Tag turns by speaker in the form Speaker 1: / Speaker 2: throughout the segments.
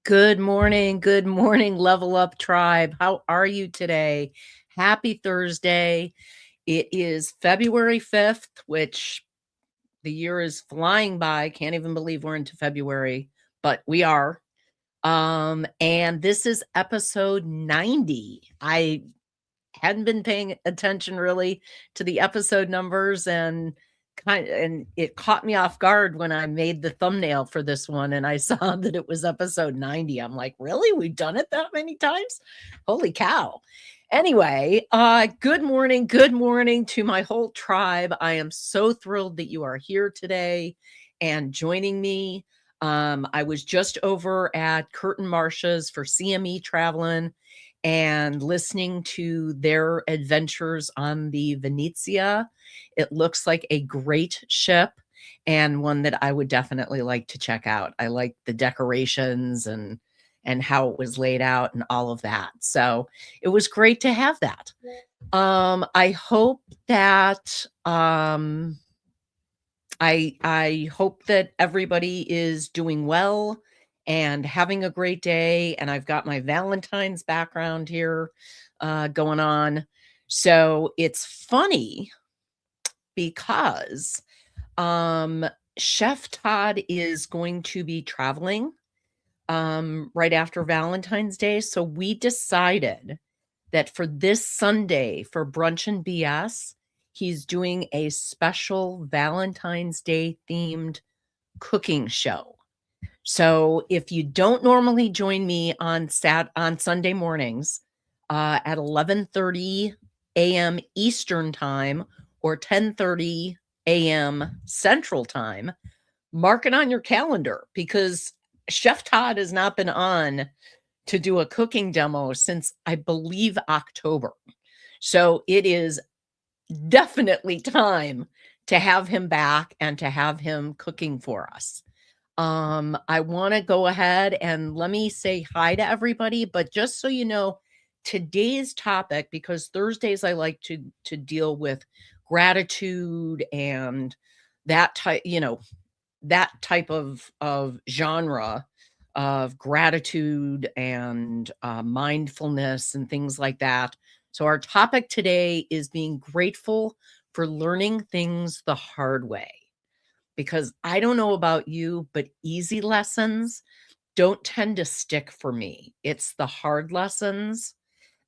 Speaker 1: Good morning, Level Up Tribe. How are you today? Happy Thursday. It is February 5th, which the year is flying by. Can't even believe we're into February, but we are. And this is episode 90. I hadn't been paying attention really to the episode numbers and it caught me off guard when I made the thumbnail for this one and I saw that it was episode 90. I'm like, really? We've done it that many times? Holy cow. Anyway, good morning to my whole tribe. I am so thrilled that you are here today and joining me. I was just over at Curtin Marsha's for CME Traveling and listening to their adventures on the Venezia. It looks like a great ship and one that I would definitely like to check out. I like the decorations and how it was laid out and all of that. So it was great to have that. I hope that I hope that everybody is doing well and having a great day. And I've got my Valentine's background here going on. So it's funny because Chef Todd is going to be traveling right after Valentine's Day. So we decided that for this Sunday for Brunch and BS, he's doing a special Valentine's Day themed cooking show. So if you don't normally join me on Sunday mornings at 11:30 a.m. Eastern time or 10:30 a.m. Central time, mark it on your calendar because Chef Todd has not been on to do a cooking demo since I believe October. So it is definitely time to have him back and to have him cooking for us. I want to go ahead and let me say hi to everybody, but just so you know, today's topic, because Thursdays I like to deal with gratitude and that type, that type of genre of gratitude and mindfulness and things like that. So our topic today is being grateful for learning things the hard way. Because I don't know about you, but easy lessons don't tend to stick for me. It's the hard lessons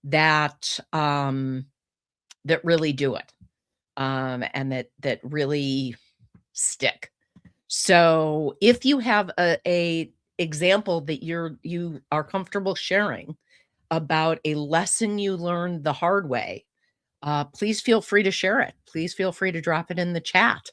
Speaker 1: that that really do it, and that really stick. So if you have a example that you are comfortable sharing about a lesson you learned the hard way, please feel free to share it. Please feel free to drop it in the chat.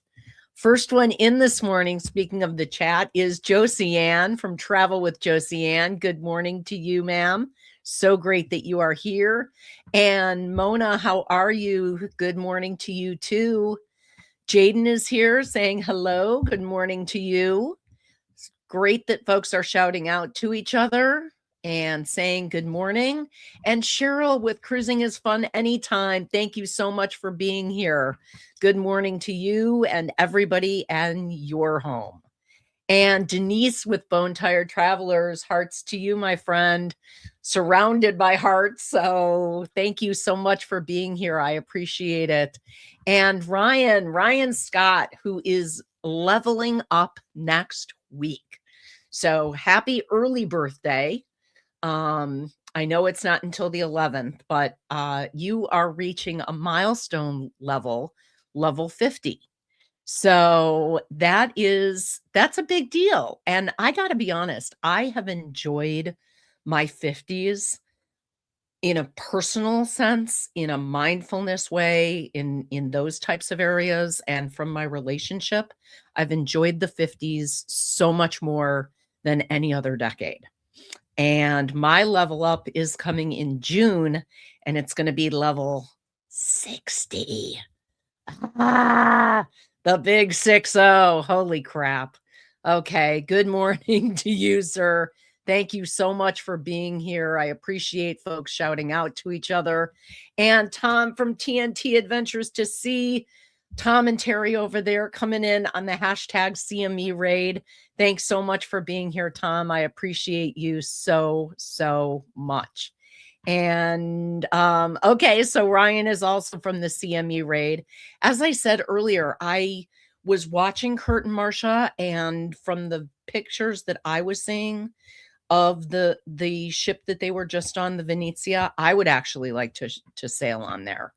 Speaker 1: First one in this morning, speaking of the chat, is Josie Ann from Travel with Josie Ann. Good morning to you, ma'am. So great that you are here. And Mona, how are you? Good morning to you too. Jaden is here saying hello. Good morning to you. It's great that folks are shouting out to each other and saying good morning. And Cheryl with Cruising is Fun Anytime. Thank you so much for being here. Good morning to you and everybody and your home. And Denise with Bone Tired Travelers, hearts to you, my friend. Surrounded by hearts. So thank you so much for being here. I appreciate it. And Ryan Scott, who is leveling up next week. So happy early birthday. I know it's not until the 11th, but you are reaching a milestone level 50. So that's a big deal. And I got to be honest, I have enjoyed my 50s in a personal sense, in a mindfulness way, in those types of areas. And from my relationship, I've enjoyed the 50s so much more than any other decade. And my level up is coming in June, and it's going to be level 60. The big 60. Holy crap. Okay. Good morning to you, sir. Thank you so much for being here. I appreciate folks shouting out to each other. And Tom from TNT Adventures to Sea, Tom and Terry over there coming in on the hashtag CME raid. Thanks so much for being here, Tom. I appreciate you so, so much. And okay, so Ryan is also from the CME raid. As I said earlier, I was watching Kurt and Marcia, and from the pictures that I was seeing of the ship that they were just on, the Venezia, I would actually like to sail on there.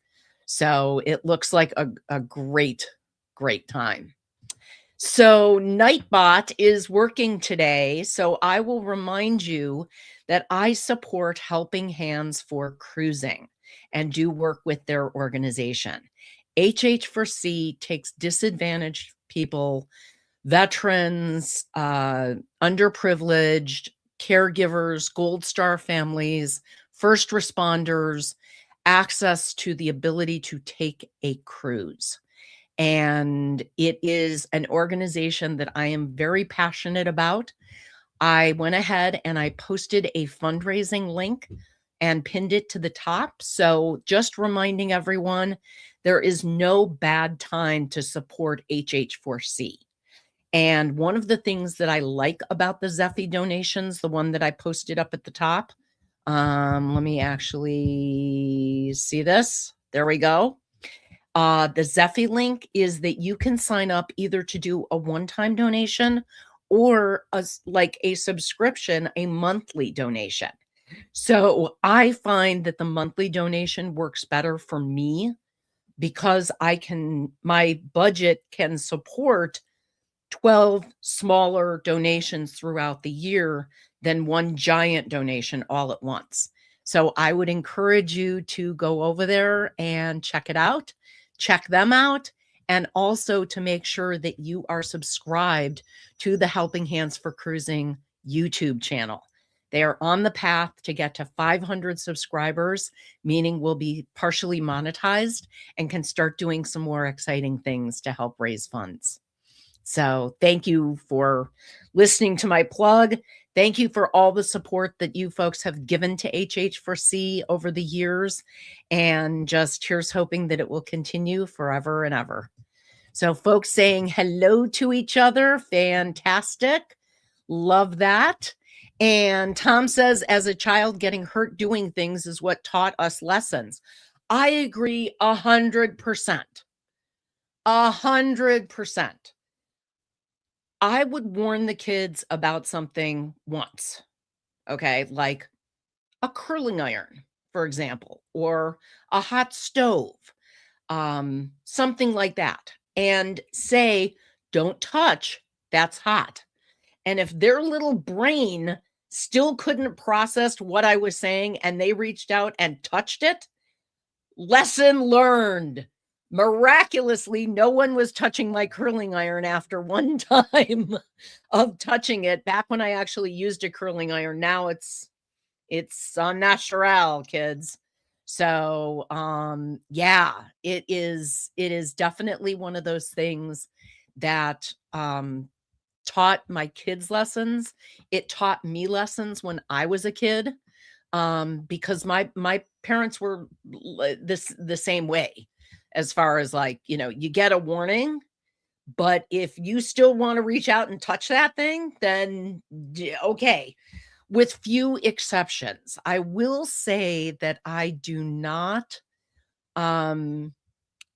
Speaker 1: So it looks like a great time. So Nightbot is working today. So I will remind you that I support Helping Hands for Cruising and do work with their organization. HH4C takes disadvantaged people, veterans, underprivileged, caregivers, Gold Star families, first responders, access to the ability to take a cruise. And it is an organization that I am very passionate about. I went ahead and I posted a fundraising link and pinned it to the top. So just reminding everyone, there is no bad time to support HH4C. And one of the things that I like about the Zeffy donations, the one that I posted up at the top, let me actually see this. There we go. The Zeffy link is that you can sign up either to do a one-time donation or like a subscription, a monthly donation. So I find that the monthly donation works better for me because my budget can support 12 smaller donations throughout the year than one giant donation all at once. So I would encourage you to go over there and check it out, check them out, and also to make sure that you are subscribed to the Helping Hands for Cruising YouTube channel. They are on the path to get to 500 subscribers, meaning we'll be partially monetized and can start doing some more exciting things to help raise funds. So thank you for listening to my plug. Thank you for all the support that you folks have given to HH4C over the years. And just here's hoping that it will continue forever and ever. So folks saying hello to each other. Fantastic. Love that. And Tom says, as a child, getting hurt doing things is what taught us lessons. I agree 100%. 100%. I would warn the kids about something once, okay? Like a curling iron, for example, or a hot stove, something like that, and say, don't touch, that's hot. And if their little brain still couldn't process what I was saying and they reached out and touched it, lesson learned. Miraculously, no one was touching my curling iron after one time of touching it back when I actually used a curling iron. Now it's natural, kids. So yeah, it is definitely one of those things that taught my kids lessons. It taught me lessons when I was a kid, because my parents were the same way, as far as like, you get a warning, but if you still want to reach out and touch that thing, then okay, with few exceptions. I will say that I do not, I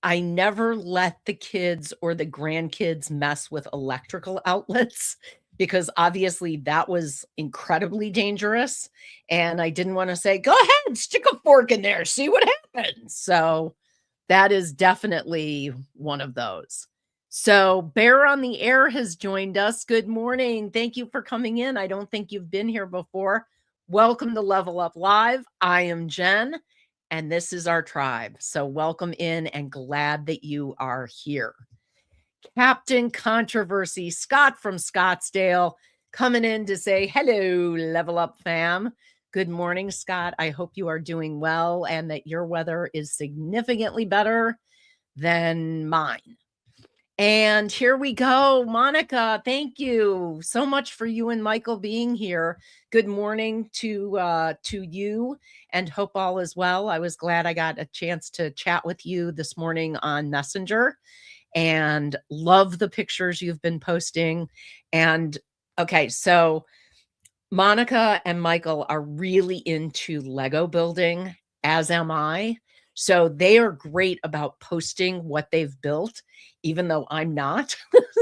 Speaker 1: never let the kids or the grandkids mess with electrical outlets because obviously that was incredibly dangerous. And I didn't want to say, go ahead, stick a fork in there, see what happens. So that is definitely one of those. So Bear on the Air has joined us. Good morning. Thank you for coming in. I don't think you've been here before. Welcome to Level Up Live. I am Jen, and this is our tribe. So welcome in and glad that you are here. Captain Controversy, Scott from Scottsdale, coming in to say, hello, Level Up fam. Good morning, Scott. I hope you are doing well and that your weather is significantly better than mine. And here we go. Monica, thank you so much for you and Michael being here. Good morning to you, and hope all is well. I was glad I got a chance to chat with you this morning on Messenger. and love the pictures you've been posting. And okay, so Monica and Michael are really into Lego building, as am I. So they are great about posting what they've built, even though I'm not.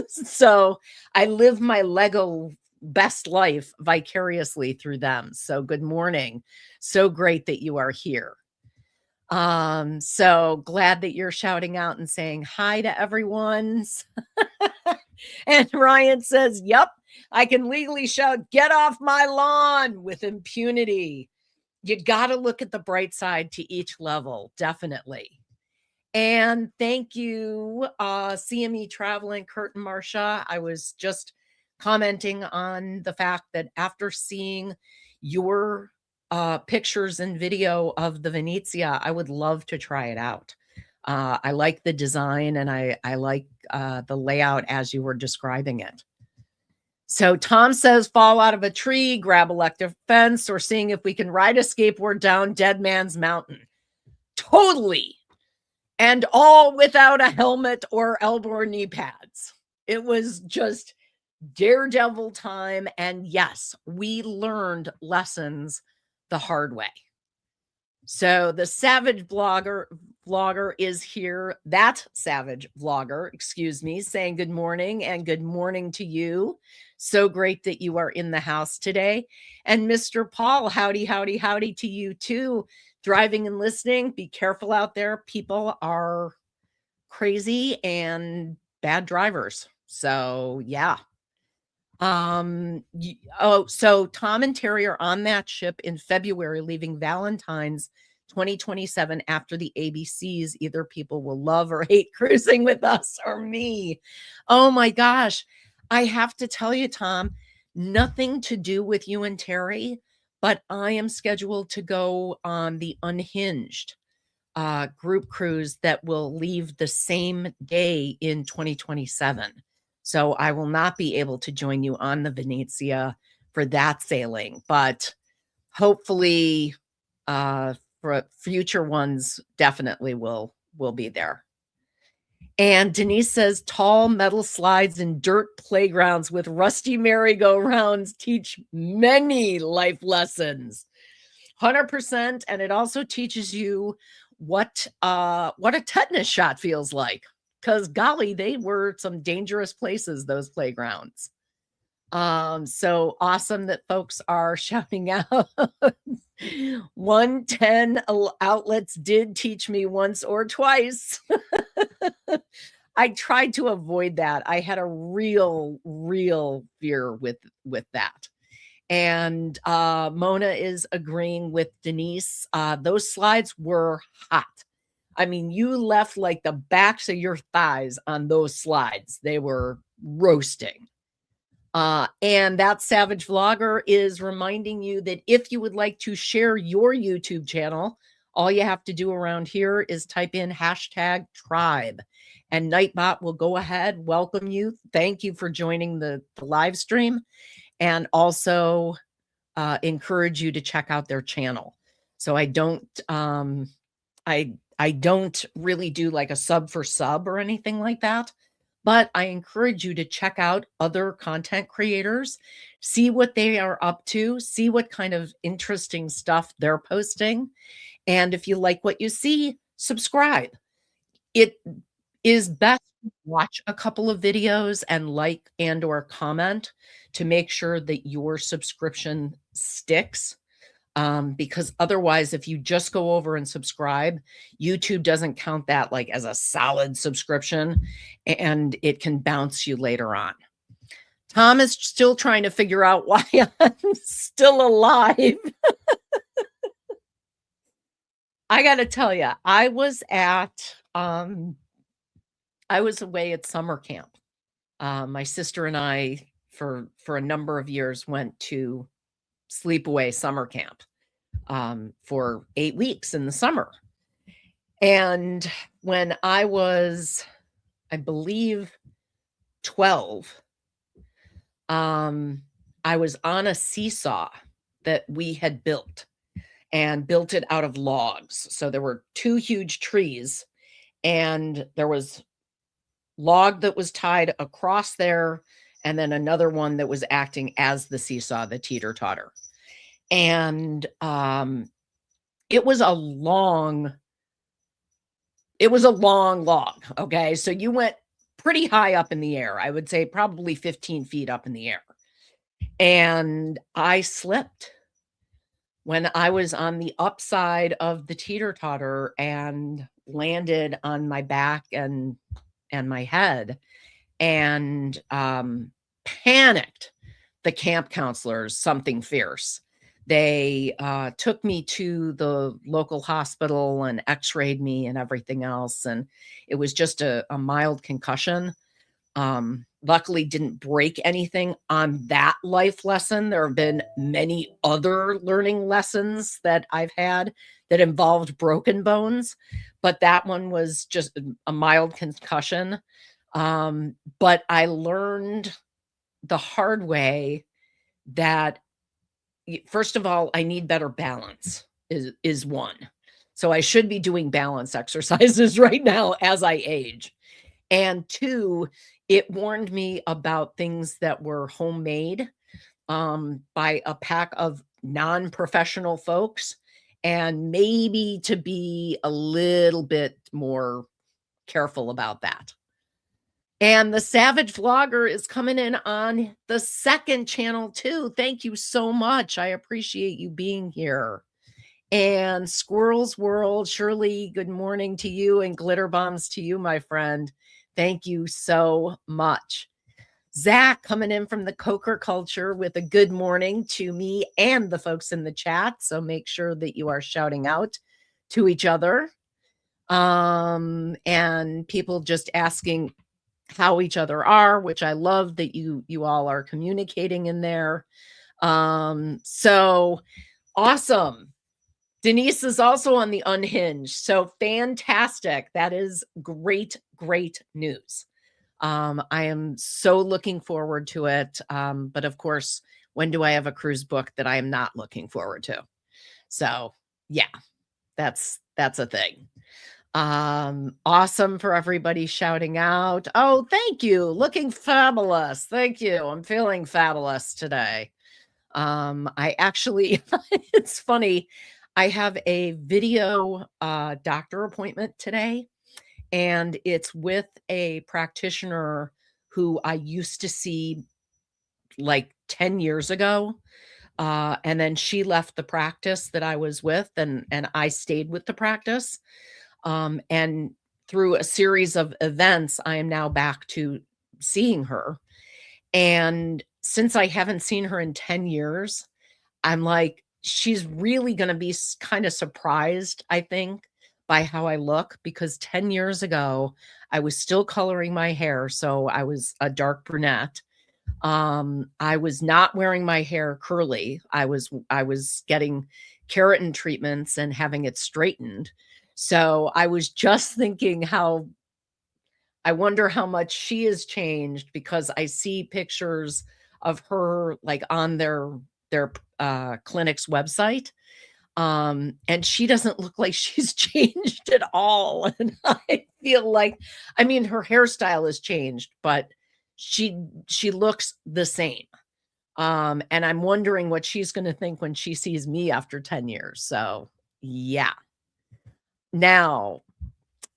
Speaker 1: So I live my Lego best life vicariously through them. So good morning. So great that you are here. So glad that you're shouting out and saying hi to everyone. And Ryan says, "Yep, I can legally shout, 'Get off my lawn,' with impunity." You got to look at the bright side to each level, definitely. And thank you, CME Traveling, Kurt and Marcia. I was just commenting on the fact that after seeing your pictures and video of the Venezia, I would love to try it out. I like the design, and I like the layout as you were describing it. So Tom says, fall out of a tree, grab electric fence, or seeing if we can ride a skateboard down Dead Man's Mountain. Totally. And all without a helmet or elbow or knee pads. It was just daredevil time. And yes, we learned lessons the hard way. So the Savage vlogger is here. That Savage vlogger, excuse me, saying good morning and good morning to you. So great that you are in the house today. And Mr. Paul, howdy, howdy, howdy to you too. Driving and listening. Be careful out there. People are crazy and bad drivers. So yeah. So Tom and Terry are on that ship in February, leaving Valentine's 2027 after the ABCs. Either people will love or hate cruising with us or me. Oh my gosh. I have to tell you, Tom, nothing to do with you and Terry, but I am scheduled to go on the Unhinged group cruise that will leave the same day in 2027. So I will not be able to join you on the Venezia for that sailing, but hopefully for future ones definitely will be there. And Denise says tall metal slides and dirt playgrounds with rusty merry-go-rounds teach many life lessons. 100%. And it also teaches you what a tetanus shot feels like. Because golly, they were some dangerous places, those playgrounds. So awesome that folks are shouting out. 110 outlets did teach me once or twice. I tried to avoid that. I had a real fear with that. And Mona is agreeing with Denise. Those slides were hot. I mean, you left like the backs of your thighs on those slides. They were roasting. And that Savage Vlogger is reminding you that if you would like to share your YouTube channel, all you have to do around here is type in #tribe. And Nightbot will go ahead, welcome you. Thank you for joining the live stream. And also encourage you to check out their channel. So I don't I don't really do like a sub for sub or anything like that, but I encourage you to check out other content creators, see what they are up to, see what kind of interesting stuff they're posting. And if you like what you see, subscribe. It is best to watch a couple of videos and like and or comment to make sure that your subscription sticks. Because otherwise, if you just go over and subscribe, YouTube doesn't count that like as a solid subscription, and it can bounce you later on. Tom is still trying to figure out why I'm still alive. I got to tell you, I was away at summer camp. My sister and I, for a number of years, went to sleepaway summer camp for 8 weeks in the summer. And when I was, I believe, 12, I was on a seesaw that we had built and built it out of logs. So there were 2 huge trees and there was log that was tied across there, and then another one that was acting as the seesaw, the teeter-totter. And it was a long log. Okay. So you went pretty high up in the air. I would say probably 15 feet up in the air. And I slipped when I was on the upside of the teeter-totter and landed on my back and my head, and panicked the camp counselors something fierce. They took me to the local hospital and x-rayed me and everything else, and it was just a mild concussion. Luckily didn't break anything on that life lesson. There have been many other learning lessons that I've had that involved broken bones, but that one was just a mild concussion. But I learned the hard way that, first of all, I need better balance is one. So I should be doing balance exercises right now as I age. And two, it warned me about things that were homemade by a pack of non-professional folks, and maybe to be a little bit more careful about that. And the Savage Vlogger is coming in on the second channel too. Thank you so much. I appreciate you being here. And Squirrel's World, Shirley, good morning to you, and glitter bombs to you, my friend. Thank you so much. Zach coming in from the Coker Culture with a good morning to me and the folks in the chat. So make sure that you are shouting out to each other. And people just asking how each other are, which I love that you all are communicating in there. So awesome. Denise is also on the Unhinged. So fantastic. That is great, great news. I am so looking forward to it. But of course, when do I have a cruise book that I am not looking forward to? So yeah, that's a thing. Awesome for everybody shouting out. Oh, thank you. Looking fabulous. Thank you. I'm feeling fabulous today. I actually, it's funny. I have a video doctor appointment today, and it's with a practitioner who I used to see like 10 years ago. And then she left the practice that I was with, and I stayed with the practice. And through a series of events, I am now back to seeing her. And since I haven't seen her in 10 years, I'm like, she's really going to be kind of surprised, I think, by how I look, because 10 years ago, I was still coloring my hair. So I was a dark brunette. I was not wearing my hair curly. I was getting keratin treatments and having it straightened. So I was just thinking how I wonder how much she has changed, because I see pictures of her like on their clinic's website. And she doesn't look like she's changed at all. And I feel like, I mean, her hairstyle has changed, but she looks the same. And I'm wondering what she's going to think when she sees me after 10 years. So yeah. Now,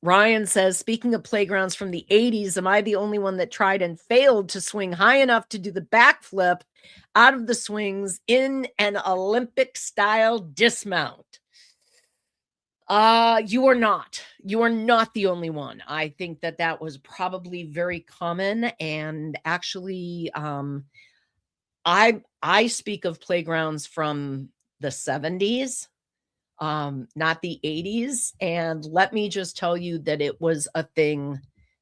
Speaker 1: Ryan says, speaking of playgrounds from the 80s, am I the only one that tried and failed to swing high enough to do the backflip out of the swings in an Olympic style dismount? You are not. You are not the only one. I think that was probably very common. And actually, I speak of playgrounds from the 70s. Not the 80s. And let me just tell you that it was a thing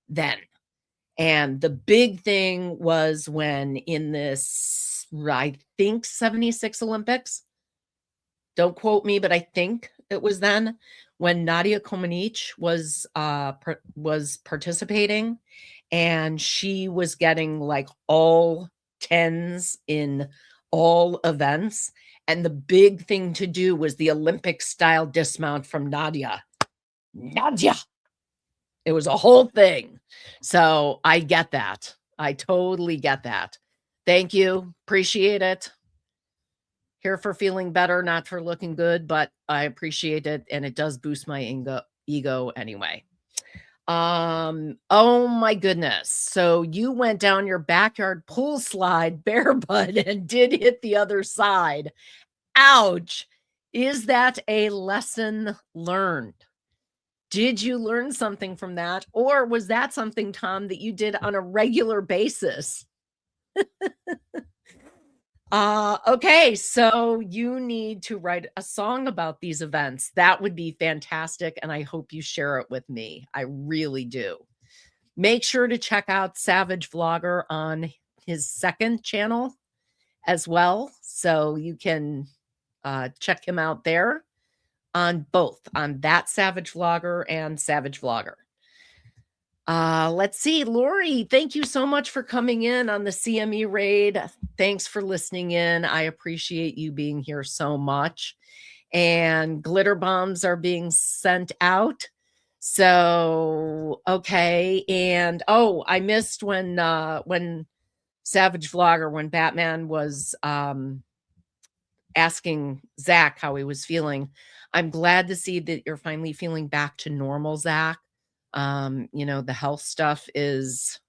Speaker 1: then. And the big thing was when in this, I think 76 Olympics, don't quote me, but I think it was then when Nadia Comaneci was participating, and she was getting like all 10s in all events. And the big thing to do was the Olympic style dismount from Nadia. It was a whole thing. So I get that. I totally get that. Thank you. Appreciate it. Here for feeling better, not for looking good, but I appreciate it, and it does boost my ego anyway. Oh my goodness. So you went down your backyard pool slide barefoot and did hit the other side. Ouch. Is that a lesson learned? Did you learn something from that? Or was that something, Tom, that you did on a regular basis? Okay, so you need to write a song about these events. That would be fantastic, and I hope you share it with me. I really do. Make sure to check out Savage Vlogger on his second channel as well, so you can check him out there on both, on that Savage Vlogger and Savage Vlogger. Let's see, Lori, thank you so much for coming in on the CME raid. Thanks for listening in. I appreciate you being here so much. And glitter bombs are being sent out. So, okay. And oh, I missed when Savage Vlogger, when Batman was asking Zach how he was feeling. I'm glad to see that you're finally feeling back to normal, Zach. You know, the health stuff is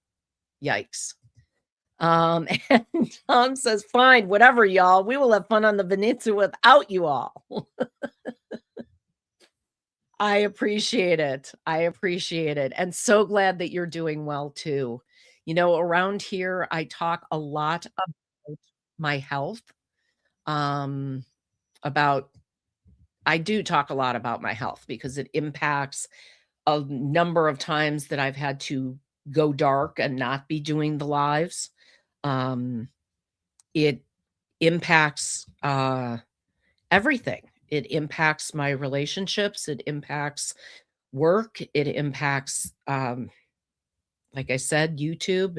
Speaker 1: yikes. And Tom says, fine, whatever, y'all. We will have fun on the Venezia without you all. I appreciate it. I appreciate it. And so glad that you're doing well too. You know, around here, I talk a lot about my health. I do talk a lot about my health because it impacts a number of times that I've had to go dark and not be doing the lives. It impacts everything. It impacts my relationships. It impacts work. It impacts, like I said, YouTube.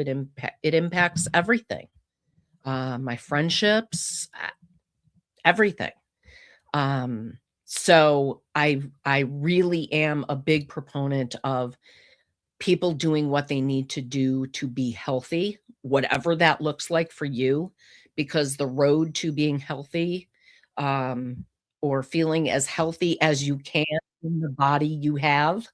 Speaker 1: It impacts everything. My friendships, everything. So I really am a big proponent of people doing what they need to do to be healthy, whatever that looks like for you, because the road to being healthy, or feeling as healthy as you can in the body you have,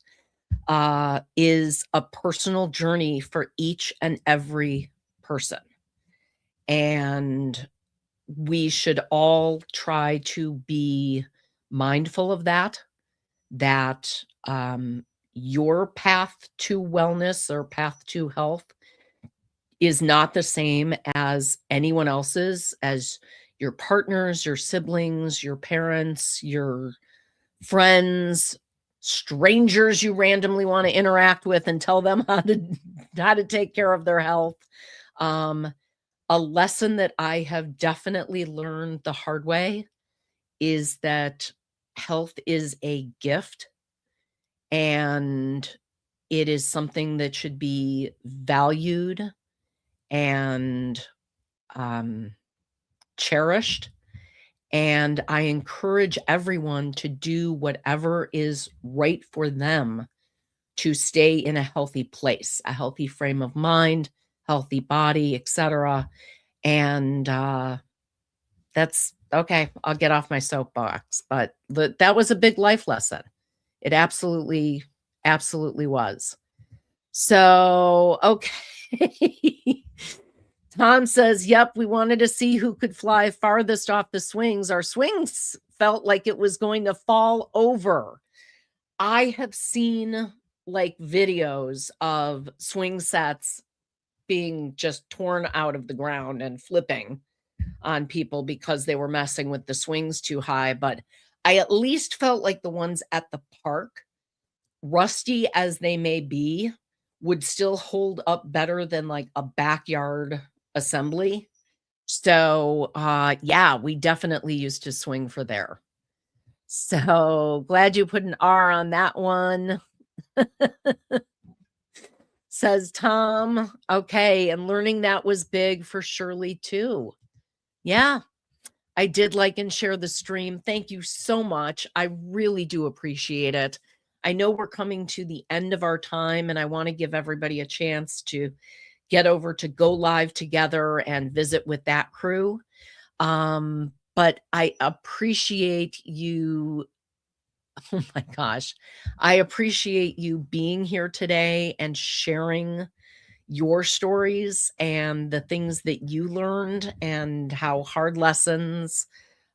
Speaker 1: is a personal journey for each and every person. And we should all try to be mindful of that, your path to wellness or path to health is not the same as anyone else's, as your partners, your siblings, your parents, your friends, strangers you randomly want to interact with and tell them how to take care of their health. A lesson that I have definitely learned the hard way is that health is a gift, and it is something that should be valued and cherished. And I encourage everyone to do whatever is right for them to stay in a healthy place, a healthy frame of mind, healthy body, etc. And that's okay. I'll get off my soapbox, but that was a big life lesson. It absolutely, absolutely was. So, okay. Tom says, yep, we wanted to see who could fly farthest off the swings. Our swings felt like it was going to fall over. I have seen like videos of swing sets being just torn out of the ground and flipping on people because they were messing with the swings too high. But I at least felt like the ones at the park, rusty as they may be, would still hold up better than like a backyard assembly. So, yeah, we definitely used to swing for there. So glad you put an R on that one. Says Tom. Okay, and learning that was big for Shirley too. Yeah, I did like and share the stream. Thank you so much. I really do appreciate it. I know we're coming to the end of our time, and I want to give everybody a chance to get over to Go Live Together and visit with that crew. But I appreciate you. Oh my gosh. I appreciate you being here today and sharing your stories and the things that you learned and how hard lessons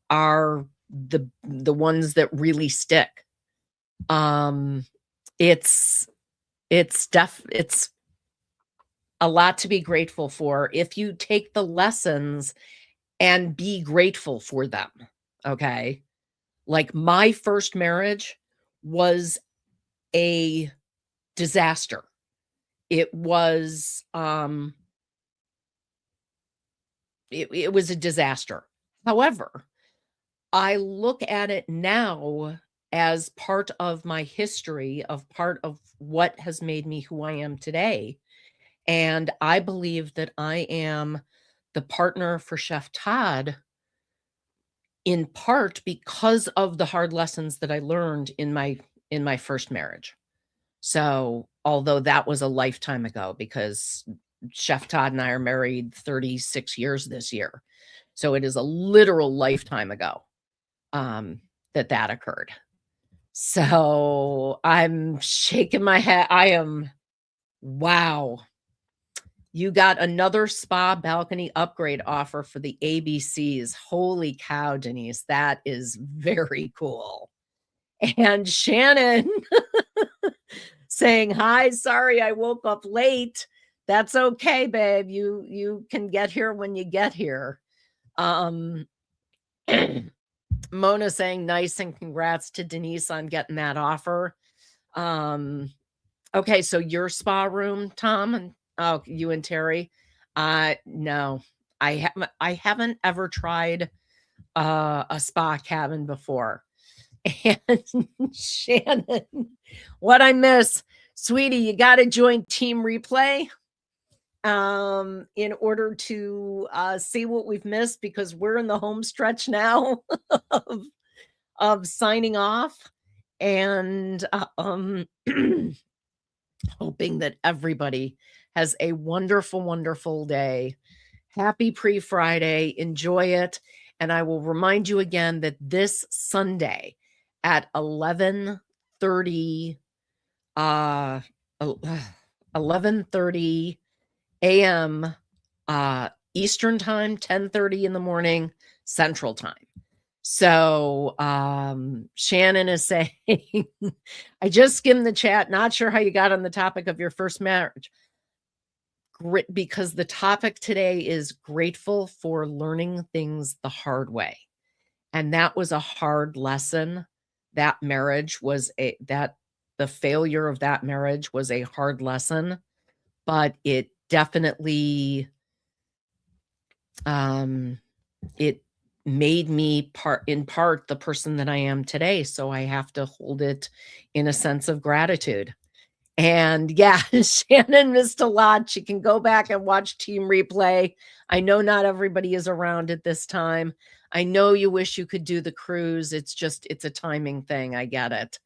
Speaker 1: are the ones that really stick. Um it's it's a lot to be grateful for if you take the lessons and be grateful for them. Okay? Like my first marriage was a disaster. It was it was a disaster. However, I look at it now as part of my history, of part of what has made me who I am today. And I believe that I am the partner for Chef Todd in part because of the hard lessons that I learned in my first marriage. So, although that was a lifetime ago because Chef Todd and I are married 36 years this year. So it is a literal lifetime ago that occurred. So I'm shaking my head. Wow. You got another spa balcony upgrade offer for the ABCs. Holy cow, Denise. That is very cool. And Shannon saying, "Hi, sorry I woke up late." That's okay, babe. You can get here when you get here. Um Mona saying nice and congrats to Denise on getting that offer. Um okay, so your spa room, Tom, and oh, you and Terry. No. I haven't ever tried a spa cabin before. And Shannon, what I miss, sweetie, you got to join Team Replay in order to see what we've missed because we're in the home stretch now of, of signing off and hoping that everybody has a wonderful, wonderful day. Happy pre-Friday. Enjoy it. And I will remind you again that this Sunday at 11:30 uh 11:30 a.m. Eastern time, 10:30 in the morning Central time. So Shannon is saying, I just skimmed the chat, not sure how you got on the topic of your first marriage. Because the topic today is grateful for learning things the hard way. And that was a hard lesson. That marriage was the failure of that marriage was a hard lesson, but it definitely it made me in part the person that I am today. So I have to hold it in a sense of gratitude. And yeah, Shannon missed a lot. She can go back and watch Team Replay. I know not everybody is around at this time. I know you wish you could do the cruise. It's a timing thing. I get it.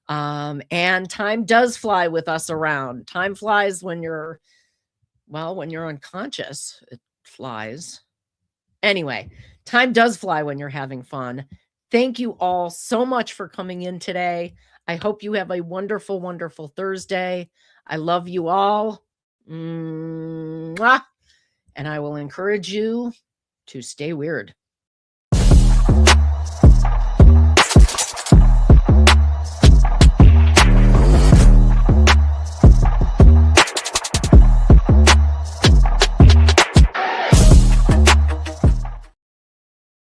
Speaker 1: And time does fly with us around. Time flies when you're unconscious. It flies. Anyway, time does fly when you're having fun. Thank you all so much for coming in today. I hope you have a wonderful, wonderful Thursday. I love you all. Mwah! And I will encourage you to stay weird.